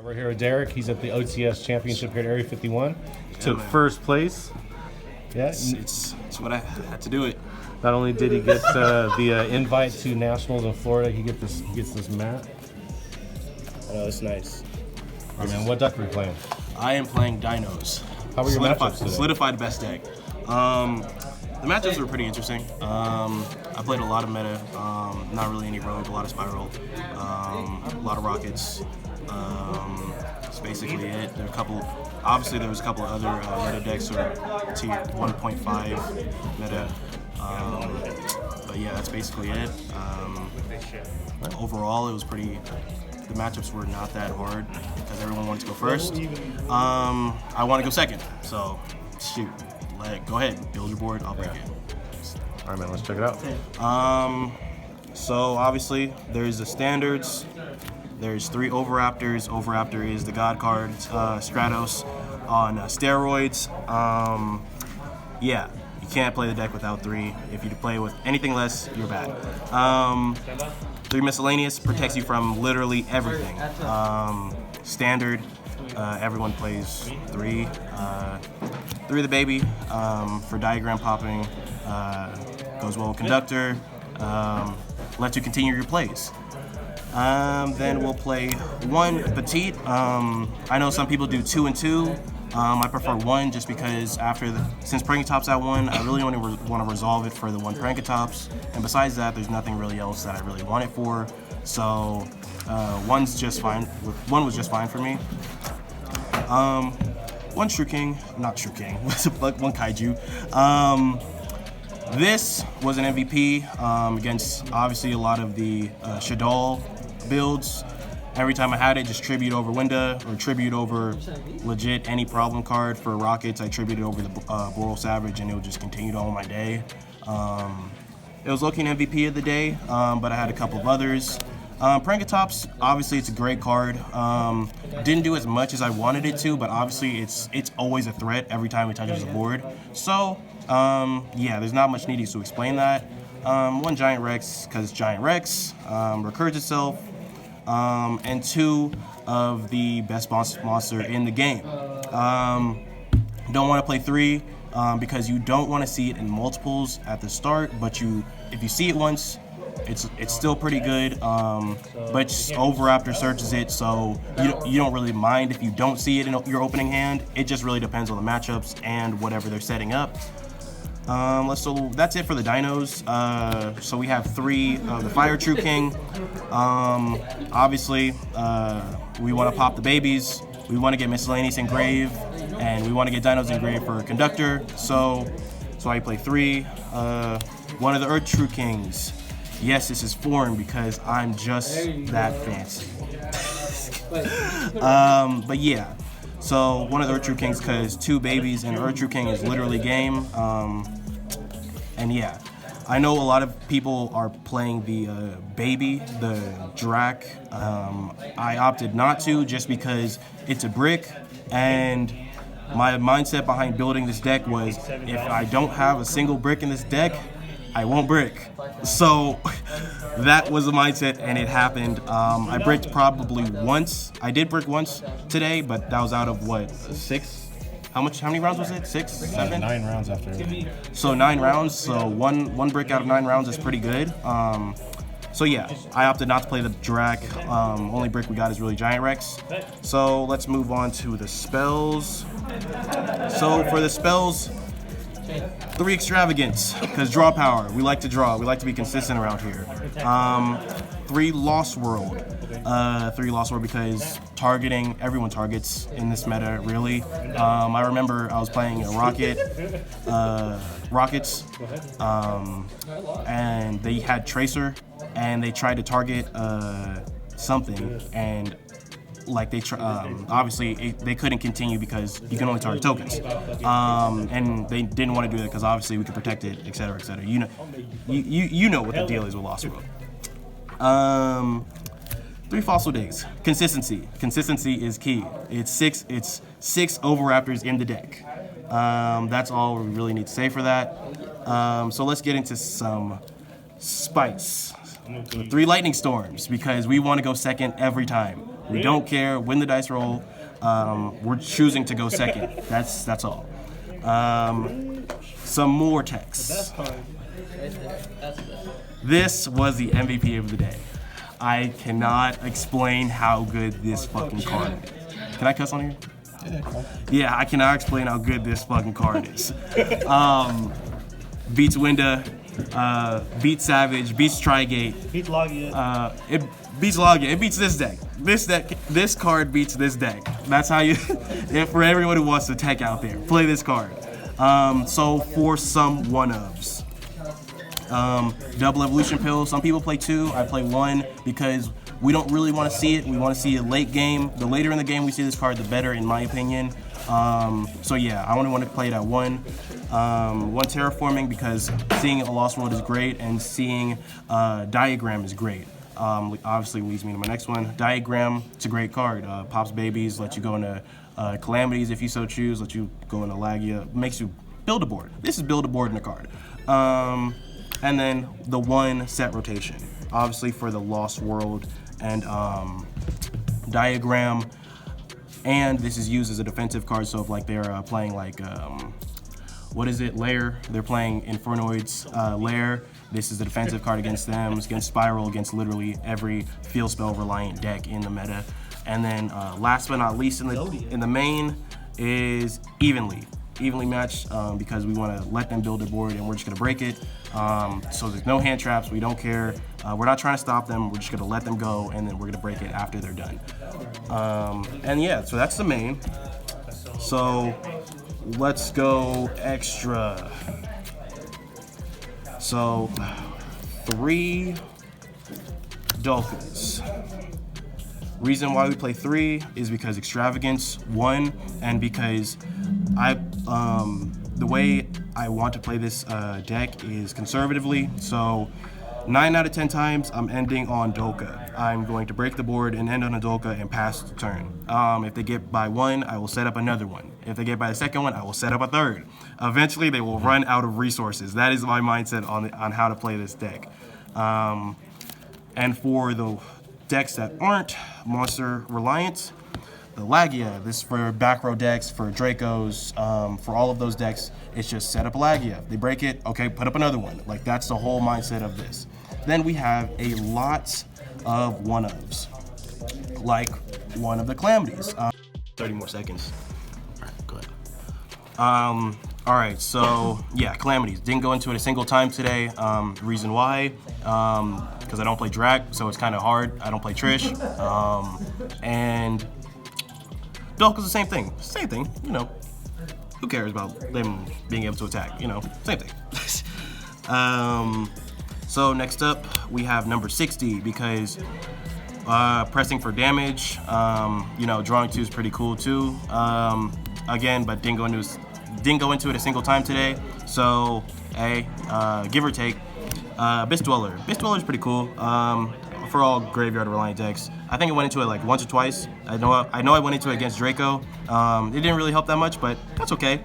We're here with Derek. He's at the OTS Championship here at Area 51. Took man. first place. Yeah, It's what I had to do it. not only did he get the invite to nationals in Florida, he gets this mat. Oh, it's nice. All right, man, what deck are we playing? I am playing Dinos. How were your matchups today? Solidified best deck. The matchups were pretty interesting. I played a lot of meta, not really any rogue, a lot of spiral, a lot of rockets. That's basically it. Obviously there was a couple of other meta decks or tier 1.5 meta. But yeah, that's basically it. Overall, it was the matchups were not that hard because everyone wanted to go first. I want to go second, so shoot. Go ahead, build your board, I'll break it. All right, man, let's check it out. So obviously there's the standards. There's 3 Overraptors. Overraptor is the god card, Stratos on steroids. Yeah, you can't play the deck without 3. If you play with anything less, you're bad. 3 Miscellaneous protects you from literally everything. Standard, everyone plays 3. 3 of the baby for diagram popping. Goes well with Conductor. Lets you continue your plays. Then we'll play 1 Petite. I know some people do 2 and 2. I prefer 1 just because since Prankatops at 1, I really only want to resolve it for the 1 Prankatops. And besides that, there's nothing really else that I really want it for. So 1's just fine. 1 was just fine for me. 1 True King, not True King, 1 Kaiju. This was an MVP against obviously a lot of the Shaddoll builds. Every time I had it, just tribute over Winda or tribute over legit any problem card. For Rockets, I tributed over the Boral Savage and it would just continue on my day. It was looking MVP of the day, but I had a couple of others. Prankatops, obviously it's a great card. Didn't do as much as I wanted it to, but obviously it's always a threat every time it touches the board. So, yeah, there's not much needed to explain that. 1 Giant Rex, because Giant Rex recurs itself, and 2 of the best monster in the game. Don't want to play 3 because you don't want to see it in multiples at the start, but if you see it once, it's still pretty good, but Overraptor searches it, so you don't really mind if you don't see it in your opening hand. It just really depends on the matchups and whatever they're setting up. So that's it for the Dinos. So we have 3 of the Fire True King. Obviously, we want to pop the babies. We want to get Miscellaneous Engrave, and we want to get Dinos Engrave for Conductor. So I play 3. 1 of the Earth True Kings. Yes, this is foreign because I'm just that fancy. But yeah, so 1 of the Earth True Kings because 2 babies and Earth True King is literally game. And yeah, I know a lot of people are playing the baby, the Drac. I opted not to just because it's a brick, and my mindset behind building this deck was if I don't have a single brick in this deck, I won't brick. So that was the mindset, and it happened. I bricked probably once. I did brick once today, but that was out of what, 6? How many rounds was it? 6, 7? 9 rounds after. So 9 rounds. So one brick out of 9 rounds is pretty good. So yeah, I opted not to play the Drac. Only brick we got is really Giant Rex. So let's move on to the spells. So for the spells, 3 Extravagance, because draw power. We like to draw. We like to be consistent around here. 3 Lost World. 3 Lost World because everyone targets in this meta, really. I remember I was playing a Rockets, and they had Tracer, and they tried to target something, and obviously they couldn't continue because you can only target tokens, and they didn't want to do that because obviously we could protect it, etc., etc. You know what the deal is with Lost World. 3 Fossil Days. Consistency is key. It's 6 Overraptors in the deck. That's all we really need to say for that. So let's get into some spice. 3 Lightning Storms because we want to go second every time. We don't care. Win the dice roll. We're choosing to go second. That's all. Some more text. This was the MVP of the day. I cannot explain how good this fucking card is. Can I cuss on here? Yeah, I cannot explain how good this fucking card is. Beats Winda, beats Savage, beats Trigate. Beats Logia. It beats Logia. It beats this deck. This card beats this deck. That's how you, for everyone who wants to tech out there, play this card. So for some one-ofs. Double evolution pill. Some people play 2. I play 1 because we don't really want to see it. We want to see a late game. The later in the game we see this card, the better, in my opinion. So yeah, I only want to play it at 1. 1 terraforming because seeing a Lost World is great and seeing Diagram is great. Obviously leads me to my next one. Diagram, it's a great card. Pops babies, lets you go into calamities if you so choose, lets you go into Lagia, makes you build a board. This is build a board in a card. And then the 1 set rotation, obviously for the Lost World and Diagram. And this is used as a defensive card, so if like they're playing like, what is it, Lair, they're playing Infernoid's Lair, this is a defensive card against them, it's against Spiral, against literally every field spell reliant deck in the meta. And then last but not least in the main is evenly matched because we want to let them build their board and we're just going to break it. So there's no hand traps, we don't care. We're not trying to stop them, we're just going to let them go and then we're going to break it after they're done. And yeah, so that's the main. So let's go extra. So 3 Dolphins. Reason why we play 3 is because extravagance, 1, and because the way I want to play this deck is conservatively. So 9 out of 10 times I'm ending on Dolka. I'm going to break the board and end on a Dolka and pass the turn. If they get by 1, I will set up another one. If they get by the second one, I will set up a third. Eventually they will run out of resources. That is my mindset on how to play this deck. And for the decks that aren't monster reliant, the Lagia, this is for back row decks, for Dracos, for all of those decks, it's just set up a Lagia. They break it, okay, put up another one. Like, that's the whole mindset of this. Then we have a lot of one-ofs, like one of the Calamities. 30 more seconds. All right, go ahead. All right, so yeah, Calamities. Didn't go into it a single time today. Reason why, because I don't play Drac, so it's kind of hard. I don't play Trish. And Dolka's the same thing. Same thing, you know. Who cares about them being able to attack, you know? Same thing. So next up, we have number 60 because pressing for damage, you know, drawing 2 is pretty cool too. Again, but didn't go into it a single time today. So, hey, give or take, Abyss Dweller. Abyss Dweller is pretty cool for all graveyard reliant decks. I think I went into it like once or twice. I know I went into it against Draco. It didn't really help that much, but that's okay.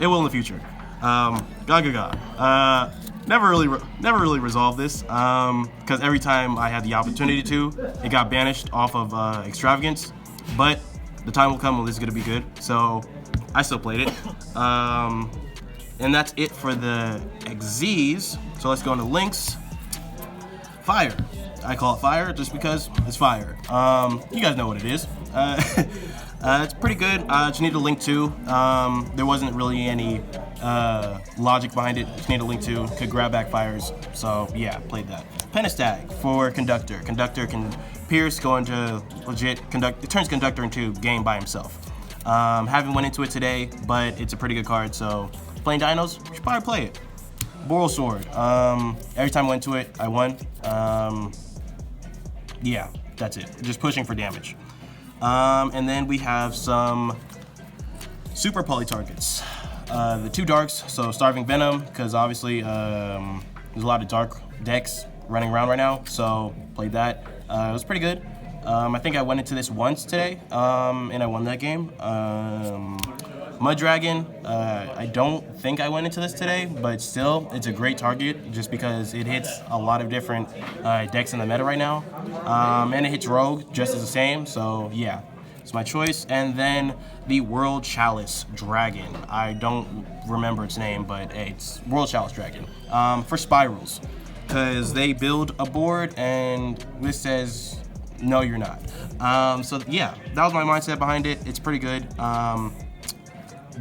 It will in the future. Never really resolved this because every time I had the opportunity to, it got banished off of Extravagance. But the time will come when this is gonna be good, so I still played it. And that's it for the XZs. So let's go into links. Fire. I call it fire just because it's fire. You guys know what it is. It's pretty good. Just need a link to. There wasn't really any logic behind it. Just need a link to. Could grab back fires. So yeah, played that. Penistag for Conductor. Conductor can pierce, go into legit conduct. It turns Conductor into game by himself. Haven't went into it today, but it's a pretty good card. So playing Dinos, you should probably play it. Boral Sword. Every time I went to it, I won. Yeah, that's it. Just pushing for damage. And then we have some super poly targets. The 2 darks, so Starving Venom, because obviously there's a lot of dark decks running around right now, so played that. It was pretty good. I think I went into this once today, and I won that game. Mud Dragon, I don't think I went into this today, but still, it's a great target just because it hits a lot of different decks in the meta right now. And it hits Rogue just as the same, so yeah, it's my choice. And then the World Chalice Dragon. I don't remember its name, but hey, it's World Chalice Dragon. For Spirals, because they build a board and this says, no, you're not. So yeah, that was my mindset behind it. It's pretty good.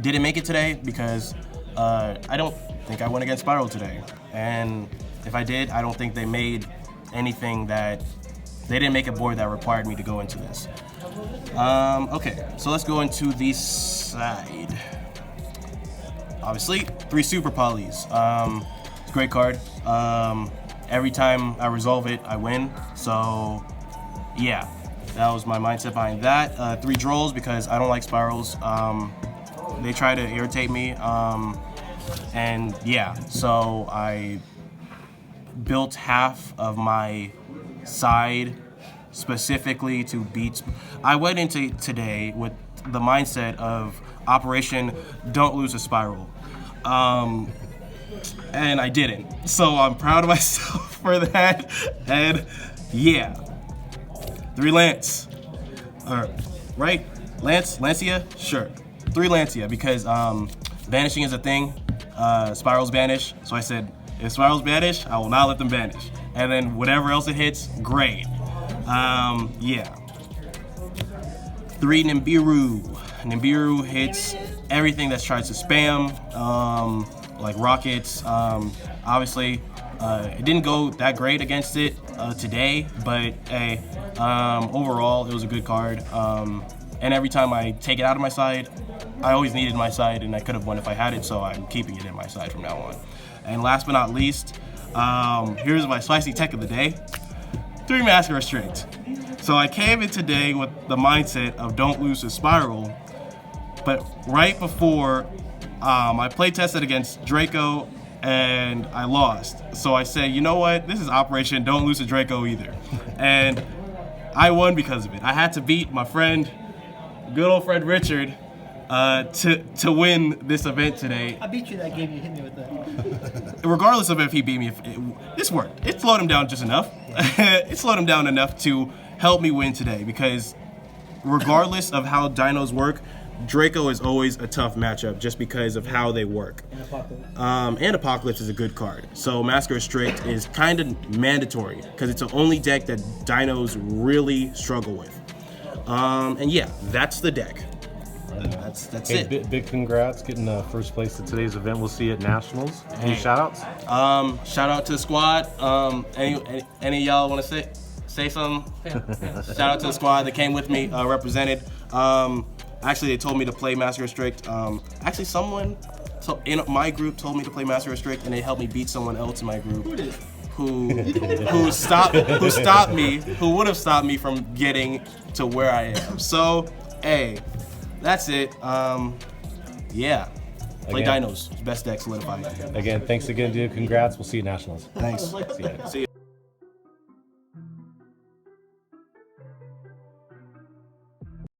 Didn't make it today because I don't think I went against Spiral today. And if I did, I don't think they made anything that, they didn't make a board that required me to go into this. Okay, so let's go into the side. Obviously, 3 Super Polys. It's a great card. Every time I resolve it, I win. So yeah, that was my mindset behind that. 3 Drolls because I don't like Spirals. They try to irritate me. And yeah, so I built half of my side specifically to beat. I went into today with the mindset of Operation Don't Lose a Spiral. And I didn't. So I'm proud of myself for that. And yeah, 3 Lance. Right? Lancia? Sure. 3 Lancia because banishing is a thing. Spirals banish. So I said, if Spirals banish, I will not let them banish. And then whatever else it hits, great. Yeah. 3 Nibiru. Nibiru hits everything that's tries to spam, like rockets. Obviously, it didn't go that great against it today, but hey, overall, it was a good card. And every time I take it out of my side, I always needed my side, and I could have won if I had it, so I'm keeping it in my side from now on. And last but not least, here's my spicy tech of the day. 3 Master Restrict. So I came in today with the mindset of don't lose to Spiral, but right before I play tested against Draco and I lost. So I said, you know what? This is Operation Don't Lose to Draco either. And I won because of it. I had to beat my friend, good old friend Richard, to win this event today. I beat you that game, you hit me with that. Regardless of if he beat me, this worked. It slowed him down just enough. It slowed him down enough to help me win today because regardless of how dinos work, Draco is always a tough matchup just because of how they work. And Apocalypse. And Apocalypse is a good card. So Master Restrict is kind of mandatory because it's the only deck that dinos really struggle with. And yeah, that's the deck. That's Hey, it. big congrats getting first place at today's event. We'll see you at Nationals. Any shout outs? Shout out to the squad. Any of y'all want to say something? Shout out to the squad that came with me, represented. Actually, they told me to play Master Restrict. Actually, someone in my group told me to play Master Restrict, and they helped me beat someone else in my group. Who would have stopped me from getting to where I am. So, hey, that's it. Yeah. Play Again. Dinos. Best deck solidified. Again, thanks again, dude. Congrats. We'll see you at Nationals. Thanks. See ya. See ya.